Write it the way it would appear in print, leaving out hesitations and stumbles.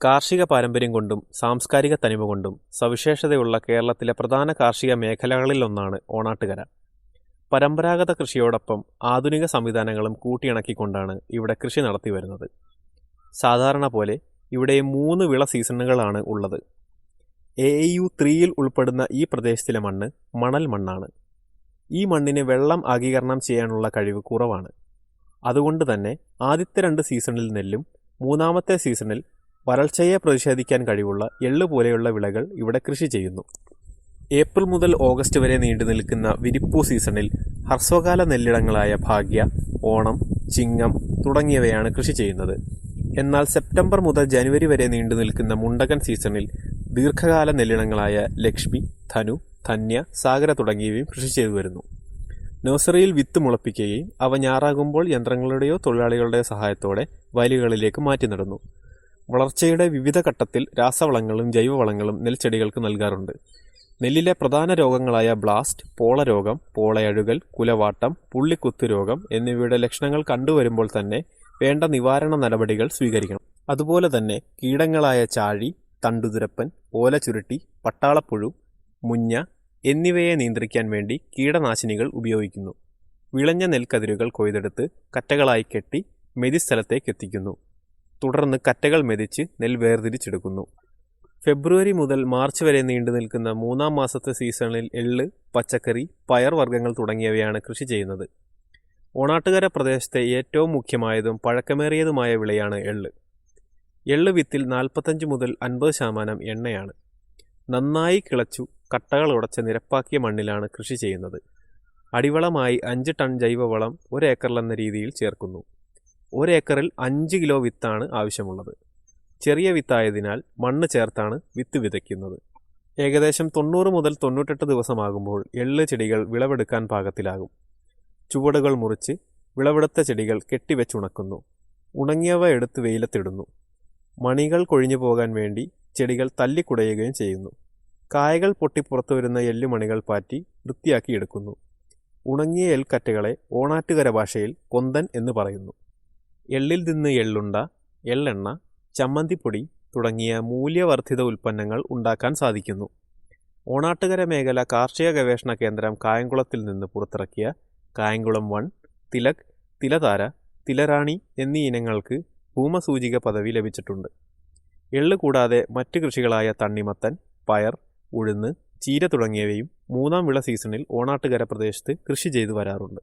കാർഷിക പാരമ്പര്യം കൊണ്ടും സാംസ്കാരിക തനിമ കൊണ്ടും സവിശേഷതയുള്ള കേരളത്തിലെ പ്രധാന കാർഷിക മേഖലകളിലൊന്നാണ് ഓണാട്ടുകര. പരമ്പരാഗത കൃഷിയോടൊപ്പം ആധുനിക സംവിധാനങ്ങളും കൂട്ടിയിണക്കിക്കൊണ്ടാണ് ഇവിടെ കൃഷി നടത്തിവരുന്നത്. സാധാരണ പോലെ ഇവിടെ 3 വിള സീസണുകളാണ് ഉള്ളത്. AAU 3യിൽ ഉൾപ്പെടുന്ന ഈ പ്രദേശത്തിലെ മണ്ണ് മണൽ മണ്ണാണ്. ഈ മണ്ണിന് വെള്ളം ആഗീകരണം ചെയ്യാനുള്ള കഴിവ് കുറവാണ്. അതുകൊണ്ട് തന്നെ ആദ്യത്തെ 2 സീസണിൽ നെല്ലും മൂന്നാമത്തെ സീസണിൽ വരൾച്ചയെ പ്രതിഷേധിക്കാൻ കഴിവുള്ള എള്ള് പോലെയുള്ള വിളകൾ ഇവിടെ കൃഷി ചെയ്യുന്നു. ഏപ്രിൽ മുതൽ ഓഗസ്റ്റ് വരെ നീണ്ടു നിൽക്കുന്ന വിരിപ്പൂ സീസണിൽ ഹ്രസ്വകാല നെല്ലിടങ്ങളായ ഭാഗ്യ, ഓണം, ചിങ്ങം തുടങ്ങിയവയാണ് കൃഷി ചെയ്യുന്നത്. എന്നാൽ സെപ്റ്റംബർ മുതൽ ജനുവരി വരെ നീണ്ടു നിൽക്കുന്ന മുണ്ടകൻ സീസണിൽ ദീർഘകാല നെല്ലിടങ്ങളായ ലക്ഷ്മി, ധനു, ധന്യ, സാഗര തുടങ്ങിയവയും കൃഷി ചെയ്തു വരുന്നു. നഴ്സറിയിൽ വിത്ത് മുളപ്പിക്കുകയും അവ ഞാറാകുമ്പോൾ യന്ത്രങ്ങളുടെയോ തൊഴിലാളികളുടെയോ സഹായത്തോടെ വയലുകളിലേക്ക് മാറ്റി നടുന്നു. വളർച്ചയുടെ വിവിധ ഘട്ടത്തിൽ രാസവളങ്ങളും ജൈവവളങ്ങളും നെൽച്ചെടികൾക്ക് നൽകാറുണ്ട്. നെല്ലിലെ പ്രധാന രോഗങ്ങളായ ബ്ലാസ്റ്റ്, പോളരോഗം, പോളയഴുകൽ, കുലവാട്ടം, പുള്ളിക്കുത്ത് രോഗം എന്നിവയുടെ ലക്ഷണങ്ങൾ കണ്ടുവരുമ്പോൾ തന്നെ വേണ്ട നിവാരണ നടപടികൾ സ്വീകരിക്കണം. അതുപോലെ തന്നെ കീടങ്ങളായ ചാഴി, തണ്ടുതുരപ്പൻ, ഓലചുരുട്ടി, പട്ടാളപ്പുഴു, മുഞ്ഞ എന്നിവയെ നിയന്ത്രിക്കാൻ വേണ്ടി കീടനാശിനികൾ ഉപയോഗിക്കുന്നു. വിളഞ്ഞ നെൽക്കതിരുകൾ കൊയ്തെടുത്ത് കറ്റകളായി കെട്ടി മെതിസ്ഥലത്തേക്ക് എത്തിക്കുന്നു. തുടർന്ന് കറ്റകൾ മെതിച്ച് നെൽ വേർതിരിച്ചെടുക്കുന്നു. ഫെബ്രുവരി മുതൽ മാർച്ച് വരെ നീണ്ടു നിൽക്കുന്ന 3-ാം മാസത്തെ സീസണിൽ എള്ള്, പച്ചക്കറി, പയർ വർഗ്ഗങ്ങൾ തുടങ്ങിയവയാണ് കൃഷി ചെയ്യുന്നത്. ഓണാട്ടുകര പ്രദേശത്തെ ഏറ്റവും മുഖ്യമായതും പഴക്കമേറിയതുമായ വിളയാണ് എള്ള്. എള്ള് വിത്തിൽ 45 മുതൽ 50% എണ്ണയാണ്. നന്നായി കിളച്ചു കട്ടകൾ ഉടച്ച് നിരപ്പാക്കിയ മണ്ണിലാണ് കൃഷി ചെയ്യുന്നത്. അടിവളമായി 5 ടൺ ജൈവവളം 1 ഏക്കറിലെന്ന രീതിയിൽ ചേർക്കുന്നു. 1 ഏക്കറിൽ 5 കിലോ വിത്താണ് ആവശ്യമുള്ളത്. ചെറിയ വിത്തായതിനാൽ മണ്ണ് ചേർത്താണ് വിത്ത് വിതയ്ക്കുന്നത്. ഏകദേശം 90 മുതൽ 98 ദിവസമാകുമ്പോൾ എള്ള് ചെടികൾ വിളവെടുക്കാൻ പാകത്തിലാകും. ചുവടുകൾ മുറിച്ച് വിളവെടുത്ത ചെടികൾ കെട്ടിവെച്ചുണക്കുന്നു. ഉണങ്ങിയവ എടുത്ത് വെയിലത്തിടുന്നു. മണികൾ കൊഴിഞ്ഞു പോകാൻ വേണ്ടി ചെടികൾ തല്ലിക്കുടയുകയും ചെയ്യുന്നു. കായകൾ പൊട്ടി പുറത്തു വരുന്ന എല്ലുമണികൾ പാറ്റി വൃത്തിയാക്കി എടുക്കുന്നു. ഉണങ്ങിയ എൽക്കറ്റകളെ ഓണാട്ടുകര ഭാഷയിൽ കൊന്തൻ എന്ന് പറയുന്നു. എള്ളിൽ നിന്ന് എള്ളുണ്ട, എള്ളെണ്ണ, ചമ്മന്തിപ്പൊടി തുടങ്ങിയ മൂല്യവർദ്ധിത ഉൽപ്പന്നങ്ങൾ ഉണ്ടാക്കാൻ സാധിക്കുന്നു. ഓണാട്ടുകര മേഖല കാർഷിക ഗവേഷണ കേന്ദ്രം കായംകുളത്തിൽ നിന്ന് പുറത്തിറക്കിയ കായംകുളം 1, തിലക്, തിലതാര, തിലറാണി എന്നീ ഇനങ്ങൾക്ക് ഭൂമസൂചിക പദവി ലഭിച്ചിട്ടുണ്ട്. എള്ള് കൂടാതെ മറ്റ് കൃഷികളായ തണ്ണിമത്തൻ, പയർ, ഉഴുന്ന്, ചീര തുടങ്ങിയവയും 3-ാം വിള സീസണിൽ ഓണാട്ടുകര പ്രദേശത്ത് കൃഷി ചെയ്തു വരാറുണ്ട്.